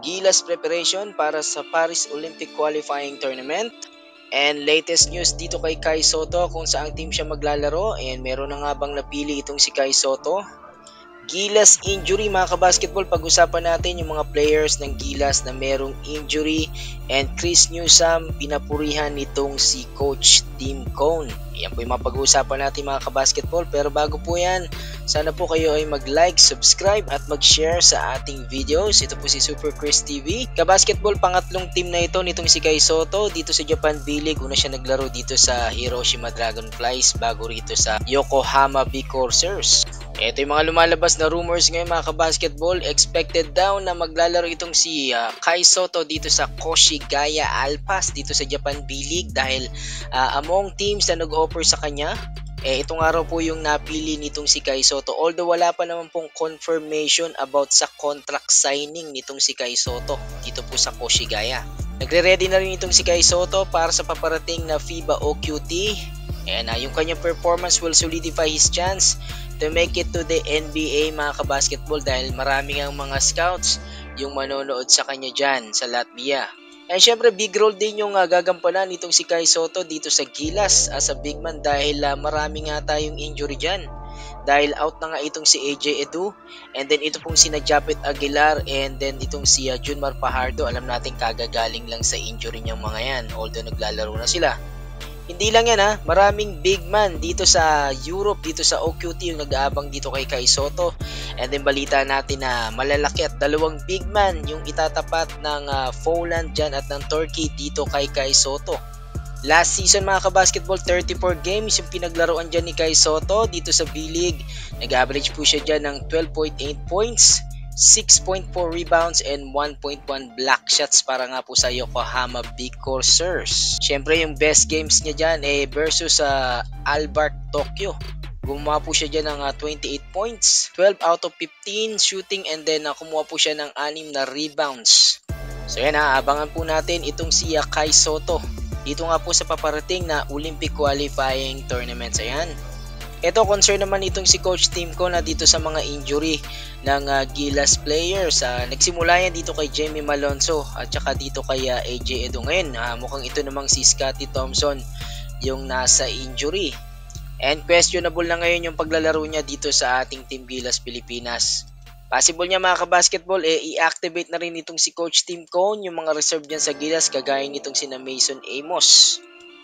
Gilas preparation para sa Paris Olympic Qualifying Tournament. And latest news dito kay Kai Sotto kung saang team siya maglalaro, and meron na nga bang napili itong si Kai Sotto. Gilas injury mga kabasketball, pag-usapan natin yung mga players ng Gilas na merong injury, and Chris Newsome pinapurihan nitong si Coach Tim Cone. Yan po yung mapag-uusapan natin mga kabasketball, pero bago po yan, sana po kayo ay mag-like, subscribe at mag-share sa ating videos. Ito po si Super Chris TV. Kabasketball, pangatlong team na ito nitong si Kai Sotto dito sa Japan B-League. Una siya naglaro dito sa Hiroshima Dragonflies bago rito sa Yokohama B Corsairs. Ito yung mga lumalabas na rumors ngayon mga kabasketball. Expected daw na maglalaro itong si Kai Sotto dito sa Koshigaya Alpas dito sa Japan B-League dahil among teams na nag-offer sa kanya, itong araw po yung napili nitong si Kai Sotto. Although wala pa naman pong confirmation about sa contract signing nitong si Kai Sotto dito po sa Koshigaya. Nagre-ready na rin itong si Kai Sotto para sa paparating na FIBA OQT. And yung kanyang performance will solidify his chance to make it to the NBA mga kabasketball dahil marami ang mga scouts yung manonood sa kanya dyan sa Latvia. And syempre big role din yung gagampanan nitong si Kai Sotto dito sa Gilas as a big man dahil marami nga tayong injury dyan. Dahil out na nga itong si AJ Edu, and then ito pong si Japet Aguilar, and then itong si Junmar Fajardo. Alam natin kagagaling lang sa injury niyang mga yan although naglalaro na sila. Hindi lang yan maraming big man dito sa Europe, dito sa OQT yung nag-aabang dito kay Kai Sotto. And then balita natin na malalaki at dalawang big man yung itatapat ng Poland dyan at ng Turkey dito kay Kai Sotto. Last season mga kabasketball, 34 games yung pinaglaruan dyan ni Kai Sotto dito sa B-League. Nag-average po siya dyan ng 12.8 points, 6.4 rebounds and 1.1 block shots para nga po sa Yokohama B Corsairs. Syempre yung best games niya dyan versus Albart Tokyo. Gumawa po siya dyan ng 28 points, 12 out of 15 shooting, and then kumuha po siya ng 6 na rebounds. So yan abangan po natin itong si Kai Sotto dito nga po sa paparating na Olympic Qualifying Tournaments. Ayan. Ito, concern naman itong si Coach Tim Cone na dito sa mga injury ng Gilas players. Nagsimula yan dito kay Jamie Malonzo at saka dito kay AJ Edu. Ngayon, mukhang ito namang si Scottie Thompson yung nasa injury. And questionable na ngayon yung paglalaro niya dito sa ating Team Gilas Pilipinas. Possible niya mga kabasketball, i-activate na rin itong si Coach Tim Cone yung mga reserve niyan sa Gilas kagaya nitong sina Mason Amos.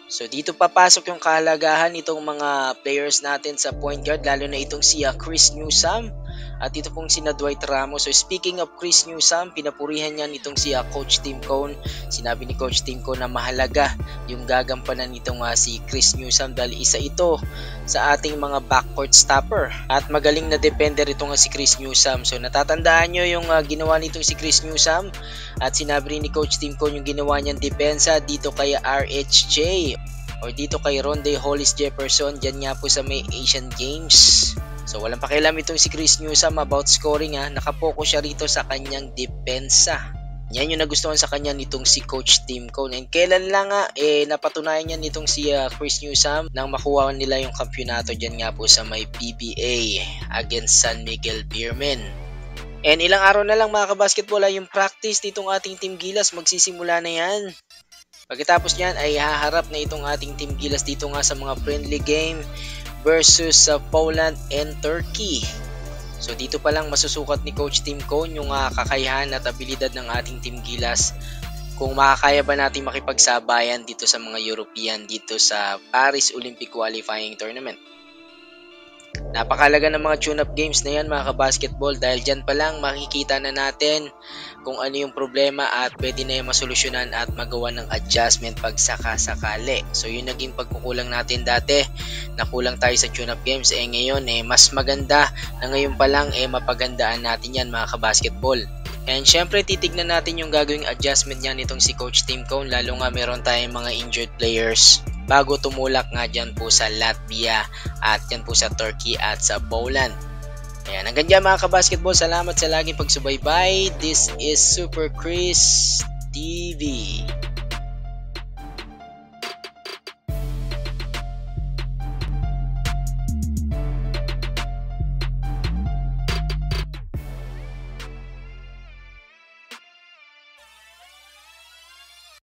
So dito papasok yung kahalagahan nitong mga players natin sa point guard, lalo na itong si Chris Newsome at ito pong si Dwight Ramos. So speaking of Chris Newsome, pinapurihan niya nitong si Coach Tim Cone. Sinabi ni Coach Tim Cone na mahalaga yung gagampanan nitong si Chris Newsome dahil isa ito sa ating mga backcourt stopper at magaling na defender ito nga si Chris Newsome. So natatandaan nyo yung ginawa nitong si Chris Newsome at sinabi rin ni Coach Tim Cone yung ginawa niyang depensa dito kay RHJ or dito kay Rondae Hollis Jefferson dyan nga po sa may Asian Games. So walang pakialam itong si Chris Newsome about scoring nakapokus siya rito sa kanyang depensa. Yan yung nagustuhan sa kanya nitong si Coach Tim Cone. And kailan lang napatunayan niya nitong si Chris Newsome nang makuha nila yung kampyonato dyan nga po sa may PBA against San Miguel Beermen. And ilang araw na lang mga kabasketball yung practice nitong ating Team Gilas magsisimula na yan. Pagkatapos niyan ay haharap na itong ating Team Gilas dito nga sa mga friendly game versus Poland and Turkey. So dito pa lang masusukat ni Coach Tim Cone yung kakayahan at abilidad ng ating Team Gilas kung makakaya ba natin makipagsabayan dito sa mga European dito sa Paris Olympic Qualifying Tournament. Napakalaga ng mga tune-up games na yan mga kabasketball dahil dyan pa lang makikita na natin kung ano yung problema at pwede na yung masolusyonan at magawa ng adjustment pag sakasakali. So yun naging pagkukulang natin dati, nakulang tayo sa tune-up games. Ngayon mas maganda na ngayon pa lang mapagandaan natin yan mga kabasketball. And syempre titignan natin yung gagawing adjustment niya nitong si Coach Tim Cone lalo nga meron tayong mga injured players bago tumulak nga dyan po sa Latvia at dyan po sa Turkey at sa Poland. Ayan, hanggang dyan mga kabasketball, salamat sa laging pagsubaybay. This is Super Chris TV.